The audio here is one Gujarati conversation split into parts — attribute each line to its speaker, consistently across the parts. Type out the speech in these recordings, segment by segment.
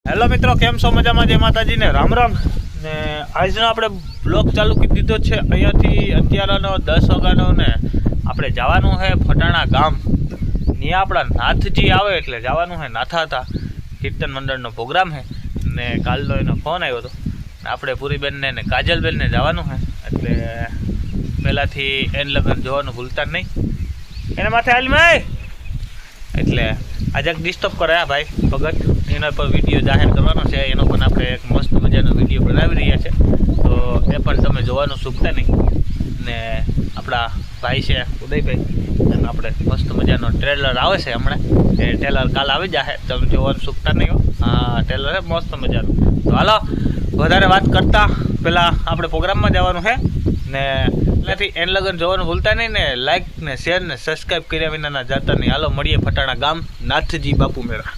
Speaker 1: હેલો મિત્રો, કેમ છો? મજામાં? જય માતાજી ને રામ રામ. ને આજનો આપણે બ્લોગ ચાલુ કરી દીધો છે. અહીંયાથી અત્યારનો 10 વાગ્યાનો ને આપણે જવાનું છે ફટાણા ગામ. ત્યાં આપણા નાથજી આવે એટલે જવાનું છે. નાથા હતા કીર્તન મંડળનો પ્રોગ્રામ છે ને કાલનો એનો ફોન આવ્યો હતો. આપણે પૂરીબેનને ને કાજલબેનને જવાનું છે એટલે પહેલાંથી એન લગ્ન જોવાનું ભૂલતા નહીં. એના માથે હાલમાં એટલે આજે ડિસ્ટર્બ કરે આ ભાઈ ભગત, એના પર વિડીયો જાહેર કરવાનો છે. એનો પણ આપણે એક મસ્ત મજાનો વિડીયો બનાવી રહ્યા છે, તો એ પણ તમે જોવાનું ચૂકતા નહીં. ને આપણા ભાઈ છે ઉદયભાઈ, અને આપણે મસ્ત મજાનો ટ્રેલર આવે છે હમણાં. એ ટ્રેલર કાલ આવી જશે, તમે જોવાનું ચૂકતા નહીં હો. હા, ટ્રેલર છે મસ્ત મજાનું. તો હાલો વધારે વાત કરતાં પહેલાં આપણે પ્રોગ્રામમાં જવાનું છે ને એટલાથી એન લગન જોવાનું ભૂલતા નહીં. ને લાઇક ને શેર ને સબસ્ક્રાઈબ કર્યા વિનાના જતા નહીં. હાલો મળીએ ફટાણા ગામ, નાથજી બાપુ મેળા.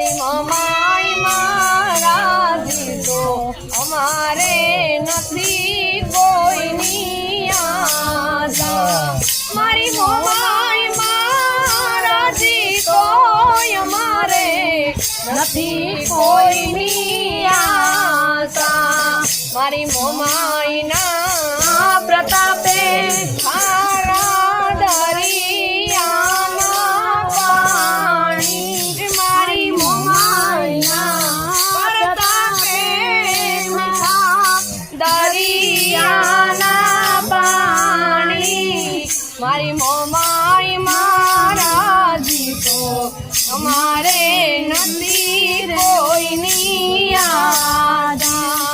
Speaker 2: મારી મમાઈ મારા જીતો અમારે નથી કોઈની આશા મારી મમાઈ મારા જીતો અમારે નથી કોઈની આશા મારી મમાઈના પ્રતાપે ખારા દરિયાના પાણી મારી મમાઈના પ્રતાપે મીઠા દરિયાના પાણી મારી મમાઈ મારા જીતો અમારે નથી કોઈની આશા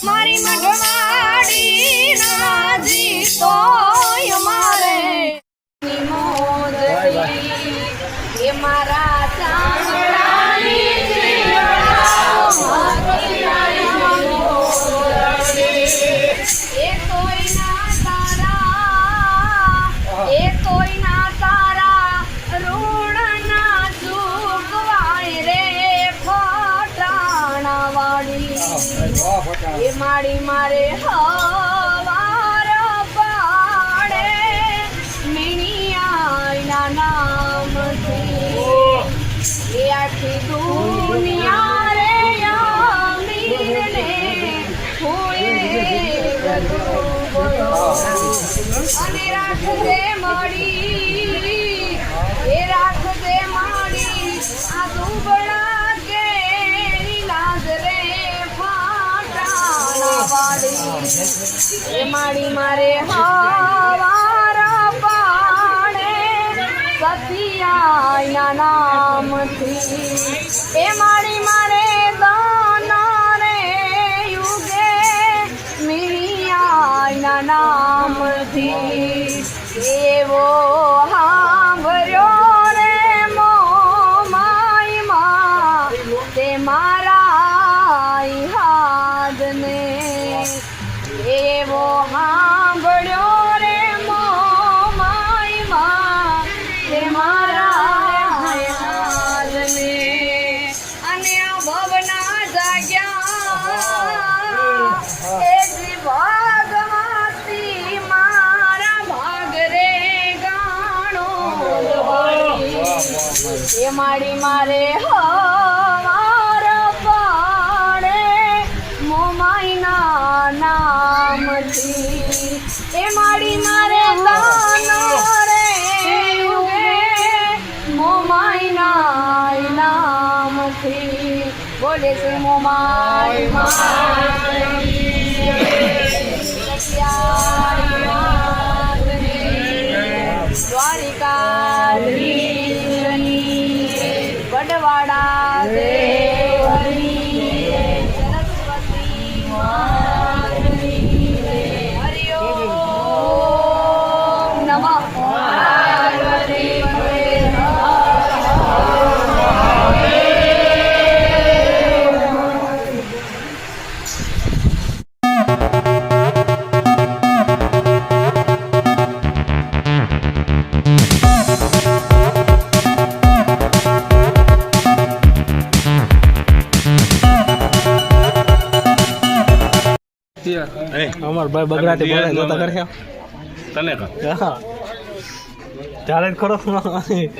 Speaker 2: મારી મઢવાડી ના જીતો અમારે મોજ એ મારા ચાંદડાની એ કોઈના તારા ઋણ ના ચૂકવાય રે ફટાણા વાળી એ માડી મારે હવાર પાડે મિણિયાના નામથી એ આખી દુનિયા રે અમીરને હોય અને રાખજે મળી એ રાખજે મળી આ દુબળા કે લાજ રે એ માડી મારે હવાર પાડે સતિયા નામથી એ માડી મારે દાના રે યુગે મિણિયાના નામથી એવો સાંભળ્યો રે મોમાઈમાં તે મારા હાદને એવો સાંભળ્યો રે મોમાઈમાં તે મારા હાદને અને આ ભવના જાગ્યા એક ભાગમાંથી મારા ભાગ રે ગાણો એ માડી મારે હવાર પાડે મોમાઈના નામથી એ માડી મારે દાનો રે યુગે મોમાઈના નામથી બોલે છે મોમાઈ દ્વારિકાધીશની વડવાડા દેવની સરસ્વતી માતની હરિ ઓમ નમઃ પાર્વતી
Speaker 3: અમાર ભાઈ બગડાટી બોલે જોતા કરે
Speaker 1: તને કા
Speaker 3: હા ચાલે જ ખરો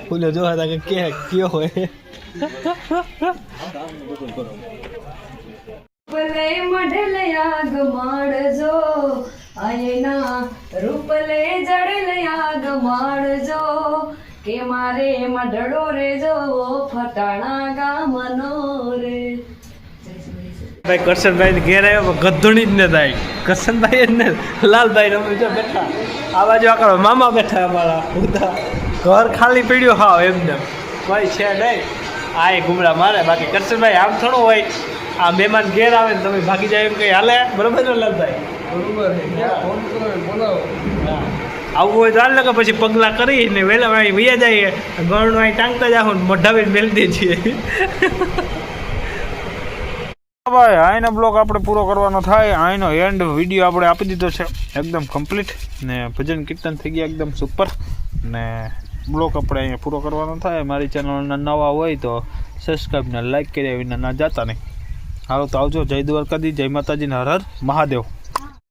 Speaker 3: ફૂલે જોવા તા કે કયો હોય
Speaker 2: રૂપલે મઢલ યાગ માણજો આયના રૂપલે જડલ યાગ માણજો કે મારે મઢડો રે જો ફટાણા ગામનો રે
Speaker 3: ભાઈ કરશનભાઈ ઘેર આવ્યો ગધુણી જ ને થાય કરશનભાઈ જ ને લાલભાઈ રમે જો બેઠા આ બાજુ આકડો મામા બેઠા અમારા બધા ઘર ખાલી પડ્યું હા એમને ભાઈ છે નહીં આ એ ઘૂમડા મારે બાકી કરશનભાઈ આમ થોડું હોય આ મહેમાન ઘેર આવે ને તમે ભાગી જાય એમ કઈ હાલે બરોબર ને લાલભાઈ આવું હોય તો હાલ ને કે પછી પગલાં કરીને વહેલા અહીં વૈયા જઈએ ગણનું અહીં ટાંગતા જાઓ ને મોઢાવી મેળ દે છીએ
Speaker 1: ભાઈ આનો બ્લોગ આપણે પૂરો કરવાનો થાય આનો એન્ડ વિડીયો આપણે આપી દીધો છે એકદમ કમ્પ્લીટ ને ભજન કીર્તન થઈ ગયા એકદમ સુપર ને બ્લોગ આપણે અહીંયા પૂરો કરવાનો થાય મારી ચેનલના નવા હોય તો સબસ્ક્રાઈબ ને લાઈક કર્યા વિના ના જતા નહીં. હાલો તો આવજો. જય દ્વારકાધી, જય માતાજી ને હર હર મહાદેવ.